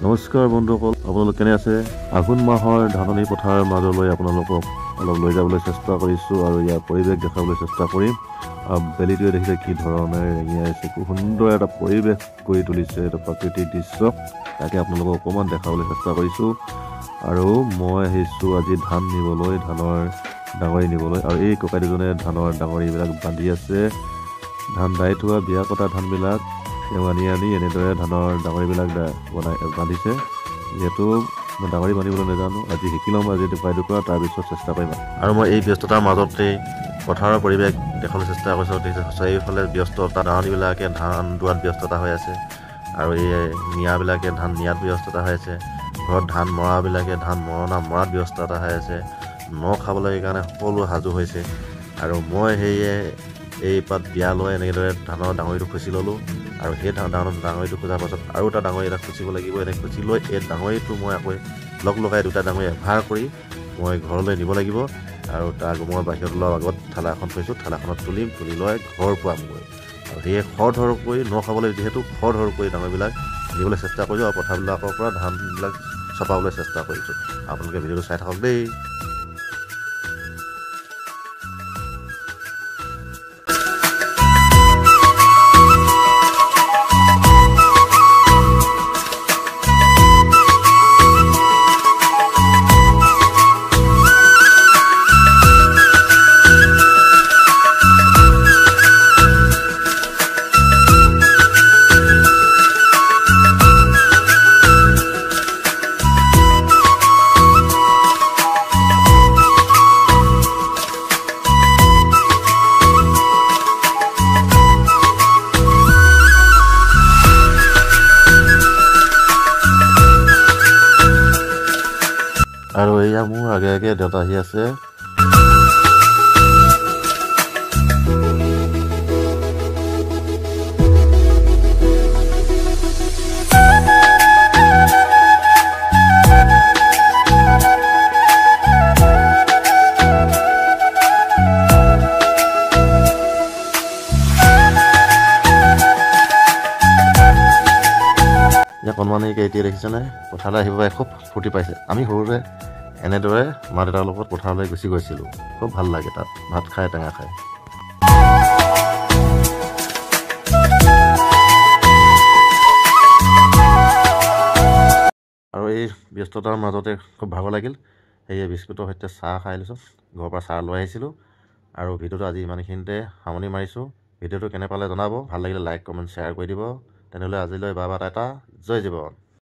নমস্কাৰ বন্ধুসকল, আপোনালোক কেনে আছে? আঘোণ মাহৰ ধাননি পথাৰৰ মাজলৈ আপোনালোকক অলপ লৈ যাবলৈ চেষ্টা কৰিছোঁ আৰু ইয়াৰ পৰিৱেশ দেখাবলৈ চেষ্টা কৰিম। বেলিটোৱে দেখিলে কি ধৰণে ৰেঙিয়াইছে, খুব সুন্দৰ এটা পৰিৱেশ কৰি তুলিছে, এটা প্ৰাকৃতিক দৃশ্য, তাকে আপোনালোকক অকণমান দেখাবলৈ চেষ্টা কৰিছোঁ। আৰু মই আহিছোঁ আজি ধান নিবলৈ, ধানৰ ডাঙৰি নিবলৈ, আৰু এই ককাই দুজনে ধানৰ ডাঙৰিবিলাক বান্ধি আছে। ধান দাই থোৱা বিয়া কটা ধানবিলাক তেওঁ আনি এনেদৰে ধানৰ ডাঙৰিবিলাক বান্ধিছে। যিহেতু মই ডাঙৰি বান্ধিবলৈ নাজানো, আজি শিকি ল'ম, আজি দেখুৱাই দেখুৱা, তাৰপিছত চেষ্টা কৰিম। আৰু মই এই ব্যস্ততাৰ মাজতেই পথাৰৰ পৰিৱেশ দেখাবলৈ চেষ্টা কৰিছোঁ। চাৰিওফালে ব্যস্ততা, দাৱনীবিলাকে ধান দোৱাত ব্যস্ততা হৈ আছে, আৰু এই নিয়াবিলাকে ধান নিয়াত ব্যস্ততা হৈ আছে। ঘৰত ধান মৰাবিলাকে ধান মৰাত ব্যস্ততা হৈ আছে। খাবলৈ কাৰণে সকলো সাজু হৈছে। আৰু মই সেয়ে এই পাত বিয়ালৈ এনেদৰে ধানৰ ডাঙৰিটো খুচি ল'লোঁ, আৰু সেই ডাঙৰিটো খোজাৰ পাছত আৰু এটা ডাঙৰি এটা খুচিব লাগিব। এনেকৈ খুচি লৈ এই ডাঙৰিটো মই আকৌ লগাই দুটা ডাঙৰি এভাৰ কৰি মই ঘৰলৈ নিব লাগিব। আৰু তাৰ মই বাহিৰত ওলোৱাৰ আগত ঠেলা এখন থৈছোঁ, ঠেলাখনত তুলি লৈ ঘৰ পোৱামগৈ। আৰু সেয়ে খৰধৰকৈ খাবলৈ যিহেতু খৰধৰকৈ ডাঙৰিবিলাক নিবলৈ চেষ্টা কৰিছোঁ, আৰু পথাৰবিলাকৰ পৰা ধানবিলাক চপাবলৈ চেষ্টা কৰিছোঁ। আপোনালোকে ভিডিঅ'টো চাই থাকক দেই। আৰু এয়া মোৰ আগে আগে দেউতা আহি আছে। কণমানি এতিয়া দেখিছেনে, পথাৰলৈ আহিব পাৰে, খুব ফূৰ্তি পাইছে। আমি সৰুতে এনেদৰে মা দেউতাৰ লগত পথাৰলৈ গুচি গৈছিলোঁ, খুব ভাল লাগে তাত ভাত খাই, টেঙা খাই। আৰু এই ব্যস্ততাৰ মাজতে খুব ভাগৰ লাগিল, সেয়ে বিস্কুটৰ সৈতে চাহ খাই লৈছোঁ। ঘৰৰ পৰা চাহ লৈ আহিছিলোঁ। আৰু ভিডিঅ'টো আজি ইমানখিনিতে সামৰণি মাৰিছোঁ। ভিডিঅ'টো কেনে পালে জনাব, ভাল লাগিলে লাইক কমেণ্ট শ্বেয়াৰ কৰি দিব। তেনেহ'লে আজিলৈ বাবা টাটা, জয় জীৱন।